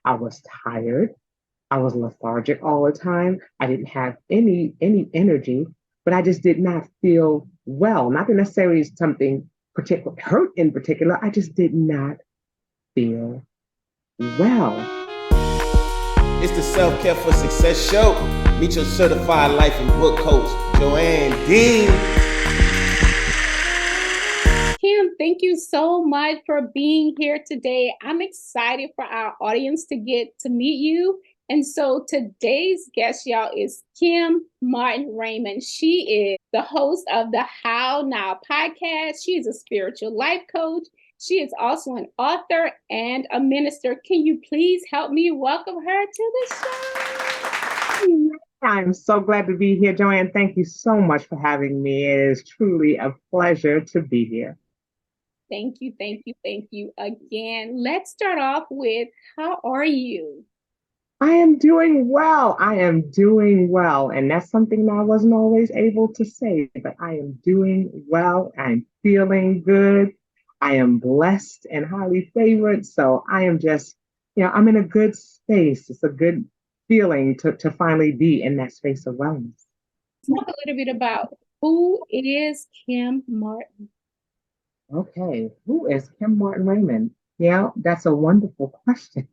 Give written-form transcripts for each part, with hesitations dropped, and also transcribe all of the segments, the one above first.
I was tired. I was lethargic all the time. I didn't have any energy, but I just did not feel well. Not necessarily something particular hurt in particular. I just did not feel well. It's the Self Care for Success show. Meet your certified life and book coach, Joanne Dean. Kim, thank you so much for being here today. I'm excited for our audience to get to meet you. And so today's guest, y'all, is Kim Martin-Raymond. She is the host of the How Now podcast. She is a spiritual life coach. She is also an author and a minister. Can you please help me welcome her to the show? I'm so glad to be here, Joanne. Thank you so much for having me. It is truly a pleasure to be here. Thank you, thank you, thank you again. Let's start off with, how are you? I am doing well. I am doing well. And that's something that I wasn't always able to say, but I am doing well. I'm feeling good. I am blessed and highly favored. So I am just, I'm in a good space. It's a good feeling to finally be in that space of wellness. Talk a little bit about, who is Kim Martin? Okay, who is Kim Martin-Raymond? Yeah, that's a wonderful question.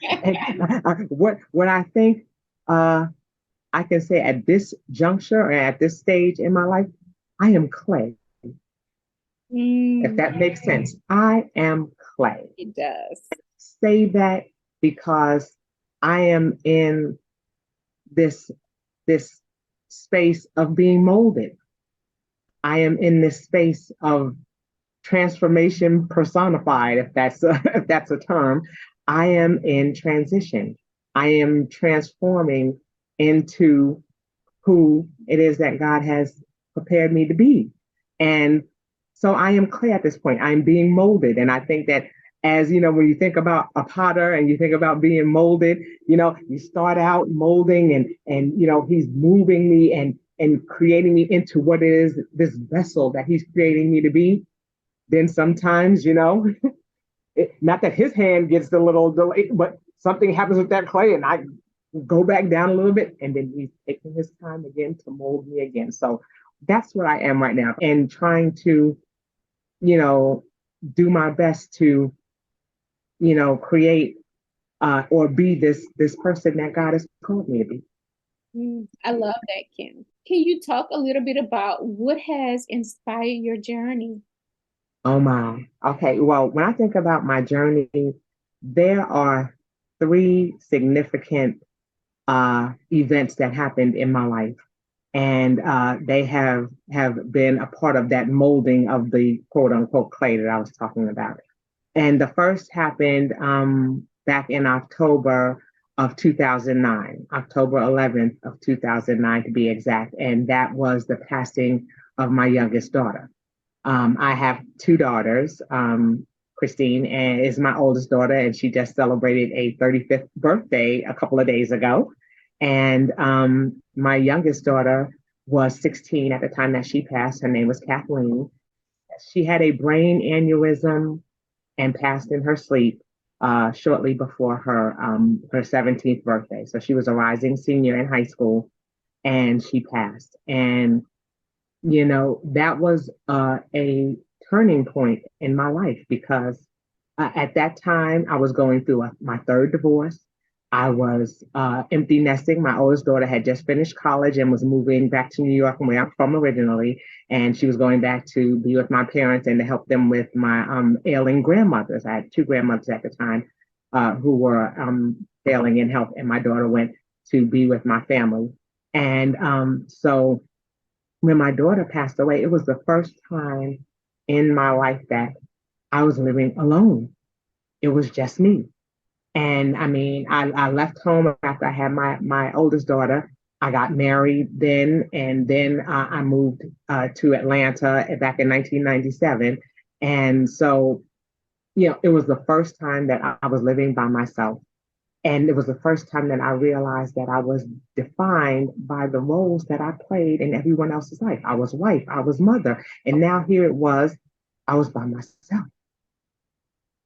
And what I think I can say at this juncture or at this stage in my life, I am clay. If that makes sense, I am clay. It does. Say that because I am in this space of being molded. I am in this space of transformation personified, if that's a term. I am in transition. I am transforming into who it is that God has prepared me to be. And so I am clay at this point. I'm being molded. And I think that, as you know, when you think about a potter and you think about being molded, you start out molding and he's moving me and creating me into what it is, this vessel that he's creating me to be. Then sometimes, not that his hand gets a little delayed, but something happens with that clay and I go back down a little bit, and then he's taking his time again to mold me again. So that's where I am right now, and trying to, do my best to, create or be this person that God has called me to be. I love that, Kim. Can you talk a little bit about what has inspired your journey? Oh my. Okay. Well, when I think about my journey, there are three significant events that happened in my life, and they have been a part of that molding of the quote unquote clay that I was talking about. And the first happened back in October of 2009, October 11th of 2009 to be exact, and that was the passing of my youngest daughter. I have two daughters. Christine is my oldest daughter, and she just celebrated a 35th birthday a couple of days ago. And my youngest daughter was 16 at the time that she passed. Her name was Kathleen. She had a brain aneurysm and passed in her sleep shortly before her 17th birthday. So she was a rising senior in high school, and she passed. And that was a turning point in my life because at that time I was going through my third divorce. I was empty nesting. My oldest daughter had just finished college and was moving back to New York, where I'm from originally. And she was going back to be with my parents and to help them with my ailing grandmothers. I had two grandmothers at the time who were failing in health, and my daughter went to be with my family. And so when my daughter passed away, it was the first time in my life that I was living alone. It was just me. And I mean, I left home after I had my oldest daughter. I got married then, and then I moved to Atlanta back in 1997. And so, it was the first time that I was living by myself. And it was the first time that I realized that I was defined by the roles that I played in everyone else's life. I was wife, I was mother, and now here it was, I was by myself.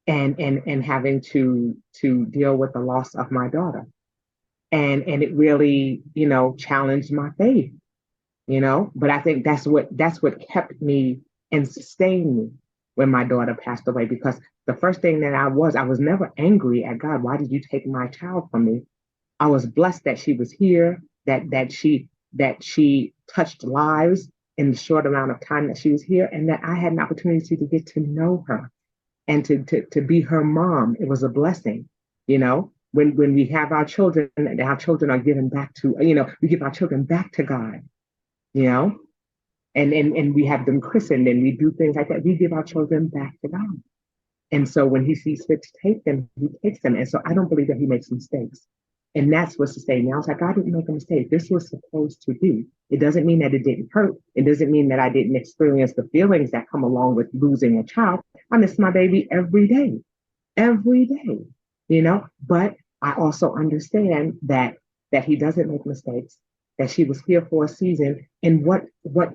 and having to deal with the loss of my daughter. And it really, challenged my faith, but I think that's what kept me and sustained me when my daughter passed away, because the first thing that I was never angry at God. Why did you take my child from me? I was blessed that she was here, that she touched lives in the short amount of time that she was here, and that I had an opportunity to get to know her and to be her mom. It was a blessing, when we have our children, and our children are given back to, we give our children back to God, you know, and we have them christened and we do things like that. We give our children back to God. And so when he sees fit to take them, he takes them. And so I don't believe that he makes mistakes. And that's what's to say. Now it's like, God didn't make a mistake. This was supposed to be. It doesn't mean that it didn't hurt. It doesn't mean that I didn't experience the feelings that come along with losing a child. I miss my baby every day, but I also understand that he doesn't make mistakes, that she was here for a season, and what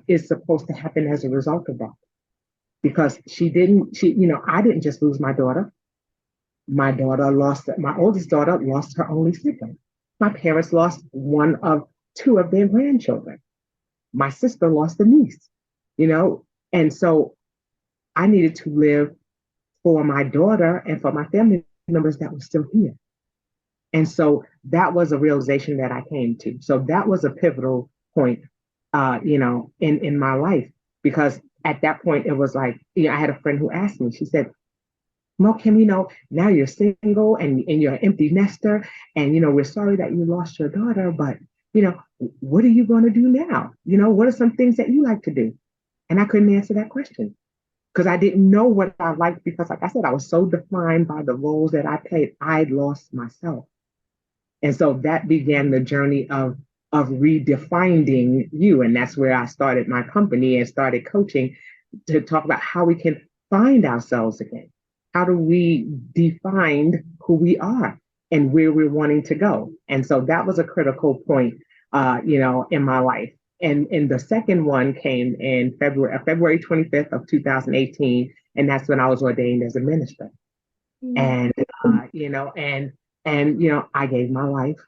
is supposed to happen as a result of that. Because I didn't just lose my daughter. My oldest daughter lost her only sibling. My parents lost one of two of their grandchildren. My sister lost a niece, and so I needed to live for my daughter and for my family members that were still here. And so that was a realization that I came to. So that was a pivotal point, in my life, because at that point it was like, I had a friend who asked me, she said, well, Kim, now you're single and you're an empty nester, and we're sorry that you lost your daughter, but what are you going to do now? What are some things that you like to do? And I couldn't answer that question because I didn't know what I liked, because like I said, I was so defined by the roles that I played. I'd lost myself. And so that began the journey of redefining you. And that's where I started my company and started coaching to talk about how we can find ourselves again. How do we define who we are and where we're wanting to go? And so that was a critical point, in my life. And the second one came in February 25th of 2018. And that's when I was ordained as a minister. And, I gave my life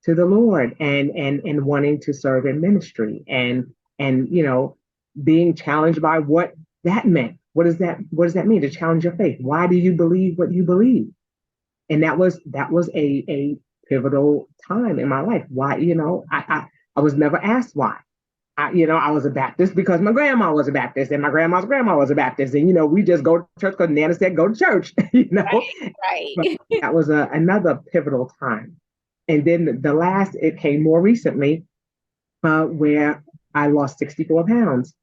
to the Lord and wanting to serve in ministry and being challenged by what that meant. What does that mean to challenge your faith? Why do you believe what you believe? And that was a pivotal time in my life. Why, I was never asked why. I was a Baptist because my grandma was a Baptist and my grandma's grandma was a Baptist. And, we just go to church because Nana said, go to church, Right. But that was another pivotal time. And then it came more recently, where I lost 64 pounds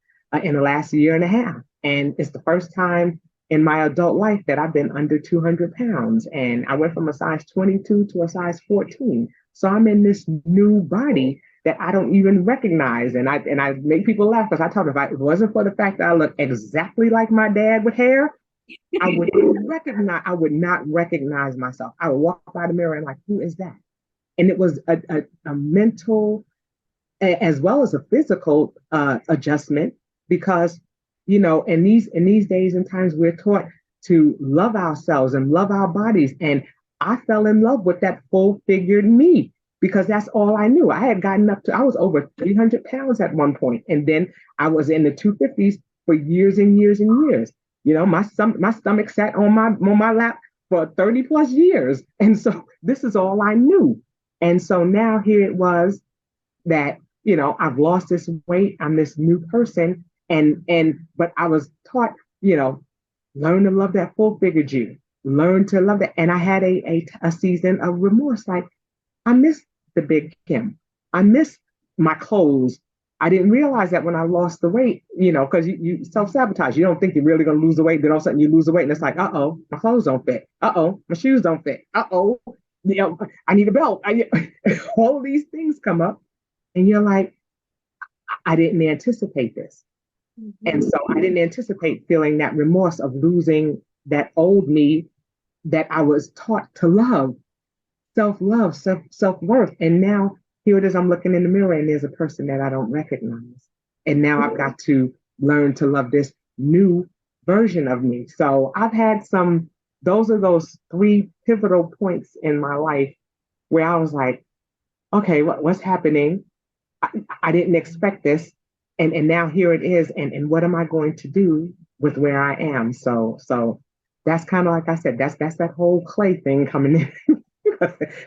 in the last year and a half. And it's the first time in my adult life that I've been under 200 pounds. And I went from a size 22 to a size 14. So I'm in this new body that I don't even recognize. And I make people laugh because I tell them, if it wasn't for the fact that I look exactly like my dad with hair, I would not recognize myself. I would walk by the mirror and like, who is that? And it was a mental as well as a physical adjustment, because in these days and times we're taught to love ourselves and love our bodies, and I fell in love with that full-figured me because that's all I knew. I had gotten I was over 300 pounds at one point, and then I was in the 250s for years and years and years. My stomach sat on my lap for 30 plus years, and so this is all I knew. And so now here it was that, I've lost this weight. I'm this new person. But I was taught, learn to love that full figured you, learn to love that. And I had a season of remorse. Like, I miss the big Kim. I miss my clothes. I didn't realize that when I lost the weight, because you self-sabotage. You don't think you're really going to lose the weight. Then all of a sudden you lose the weight and it's like, uh-oh, my clothes don't fit. Uh-oh, my shoes don't fit. Uh-oh, I need a belt. All of these things come up and you're like, I didn't anticipate this. Mm-hmm. And so I didn't anticipate feeling that remorse of losing that old me that I was taught to love, self-love, self-worth. And now here it is, I'm looking in the mirror and there's a person that I don't recognize. And now I've got to learn to love this new version of me. So I've had some those are those three pivotal points in my life where I was like, okay, what's happening? I didn't expect this. And now here it is. And what am I going to do with where I am? So that's kind of like I said, that's that whole clay thing coming in.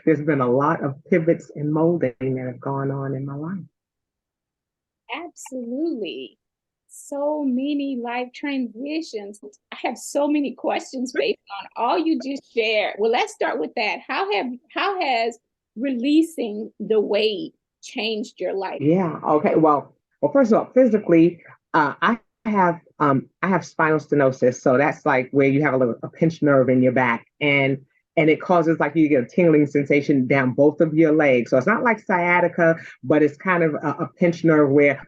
There's been a lot of pivots and molding that have gone on in my life. Absolutely. So many life transitions. I have so many questions based on all you just shared. Well, let's start with that. How has releasing the weight changed your life? Yeah. Okay. Well, first of all, physically, I have spinal stenosis, so that's like where you have a pinched nerve in your back, and it causes like you get a tingling sensation down both of your legs. So it's not like sciatica, but it's kind of a pinched nerve where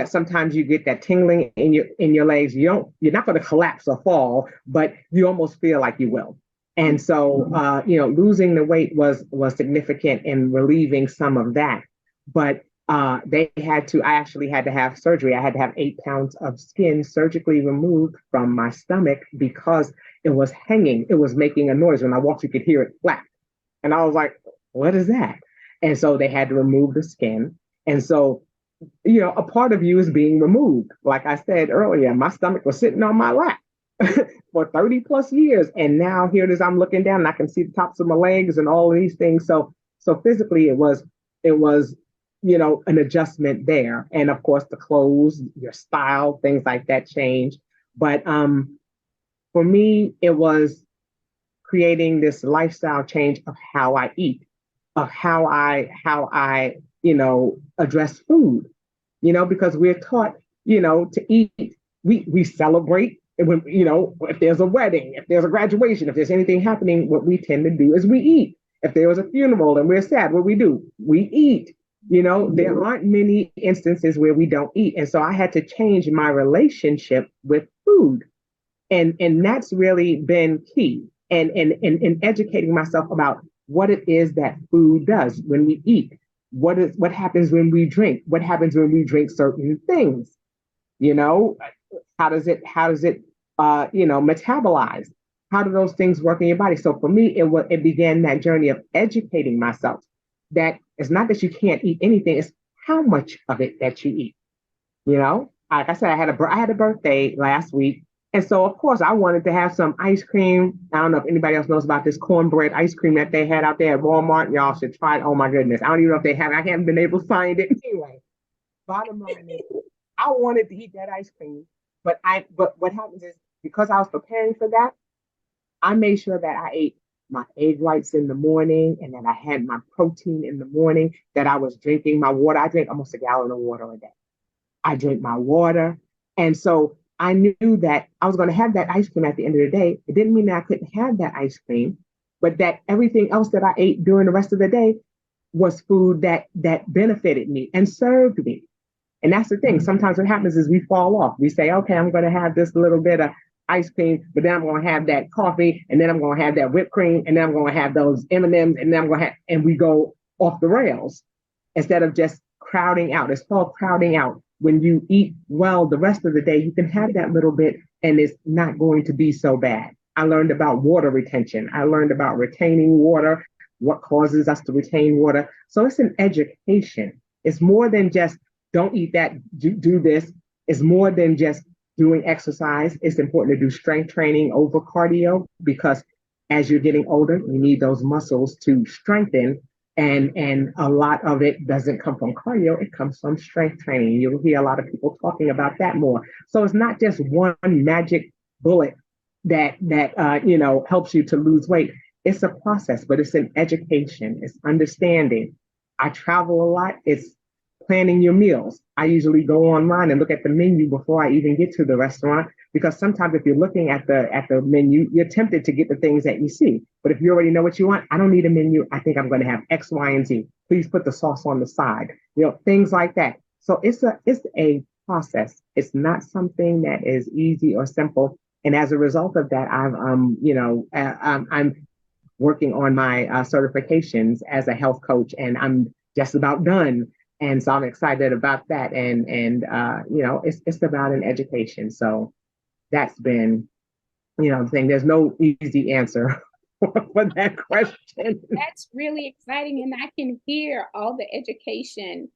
sometimes you get that tingling in your legs. You're not going to collapse or fall, but you almost feel like you will. And so losing the weight was significant in relieving some of that. But I actually had to have surgery. I had to have 8 pounds of skin surgically removed from my stomach because it was hanging. It was making a noise. When I walked, you could hear it flap. And I was like, what is that? And so they had to remove the skin. And so, a part of you is being removed. Like I said earlier, my stomach was sitting on my lap for 30 plus years. And now here it is, I'm looking down and I can see the tops of my legs and all of these things. So physically it was an adjustment there. And of course the clothes, your style, things like that change. But for me, it was creating this lifestyle change of how I eat, of how I address food, because we're taught, to eat. We celebrate when, if there's a wedding, if there's a graduation, if there's anything happening, what we tend to do is we eat. If there was a funeral and we're sad, what we do? We eat. There aren't many instances where we don't eat. And so I had to change my relationship with food. And that's really been key. And educating myself about what it is that food does when we eat. What happens when we drink? What happens when we drink certain things? You know, how does it metabolize? How do those things work in your body? So for me, it began that journey of educating myself that it's not that you can't eat anything, it's how much of it that you eat. Like I said, I had a birthday last week, and so of course I wanted to have some ice cream. I don't know if anybody else knows about this cornbread ice cream that they had out there at Walmart. Y'all should try it. Oh my goodness, I don't even know if they have. I haven't been able to find it anyway. Bottom line is, I wanted to eat that ice cream, but what happens is because I was preparing for that, I made sure that I ate my egg whites in the morning and that I had my protein in the morning, that I was drinking my water. I drink almost a gallon of water a day. I drink my water. And so I knew that I was going to have that ice cream at the end of the day. It didn't mean that I couldn't have that ice cream, but that everything else that I ate during the rest of the day was food that benefited me and served me. And that's the thing. Sometimes what happens is we fall off. We say, okay, I'm going to have this little bit of ice cream, but then I'm going to have that coffee, and then I'm going to have that whipped cream, and then I'm going to have those M&Ms, and then I'm going to have, and we go off the rails instead of just crowding out. It's called crowding out. When you eat well the rest of the day, you can have that little bit, and it's not going to be so bad. I learned about water retention. I learned about retaining water, what causes us to retain water. So it's an education. It's more than just don't eat that, do this. It's more than just doing exercise. It's important to do strength training over cardio because as you're getting older, you need those muscles to strengthen. And a lot of it doesn't come from cardio, it comes from strength training. You'll hear a lot of people talking about that more. So it's not just one magic bullet that helps you to lose weight. It's a process, but it's an education, it's understanding. I travel a lot, it's planning your meals. I usually go online and look at the menu before I even get to the restaurant because sometimes if you're looking at the menu, you're tempted to get the things that you see. But if you already know what you want, I don't need a menu. I think I'm going to have X, Y, and Z. Please put the sauce on the side. Things like that. So it's a process. It's not something that is easy or simple. And as a result of that, I'm working on my certifications as a health coach, and I'm just about done. And so I'm excited about that. And it's about an education. So that's been I'm saying there's no easy answer for that question. That's really exciting. And I can hear all the education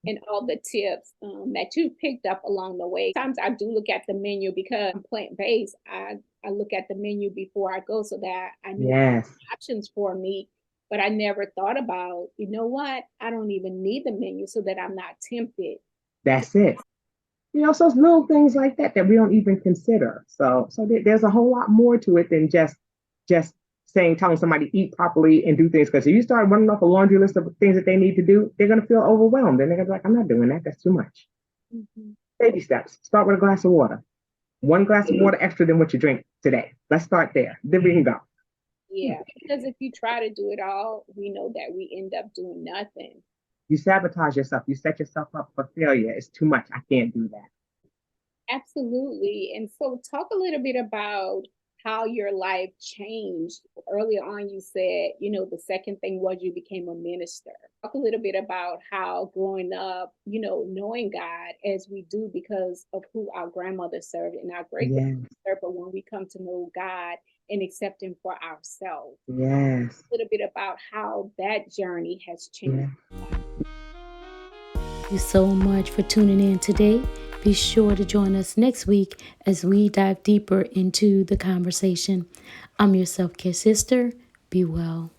and all the tips that you picked up along the way. Sometimes I do look at the menu because I'm plant-based. I look at the menu before I go so that I know Yes, options for me. But I never thought about, you know what? I don't even need the menu so that I'm not tempted. that's it. So it's little things like that that we don't even consider. So there's a whole lot more to it than just telling somebody to eat properly and do things. Because if you start running off a laundry list of things that they need to do, they're gonna feel overwhelmed. And they're gonna be like, I'm not doing that. That's too much. Mhm. Baby steps. Start with a glass of water. One glass of water extra than what you drink today. Let's start there. Then we can go. Yeah, because if you try to do it all, we know that we end up doing nothing. You sabotage yourself. You set yourself up for failure. It's too much. I can't do that. Absolutely. And so, talk a little bit about how your life changed. Earlier on, you said, the second thing was you became a minister. Talk a little bit about how growing up, knowing God as we do because of who our grandmother served and our great Yes. grandmother served, but when we come to know God and accept Him for ourselves. Yes. A little bit about how that journey has changed. Yeah. Thank you so much for tuning in today. Be sure to join us next week as we dive deeper into the conversation. I'm your self-care sister. Be well.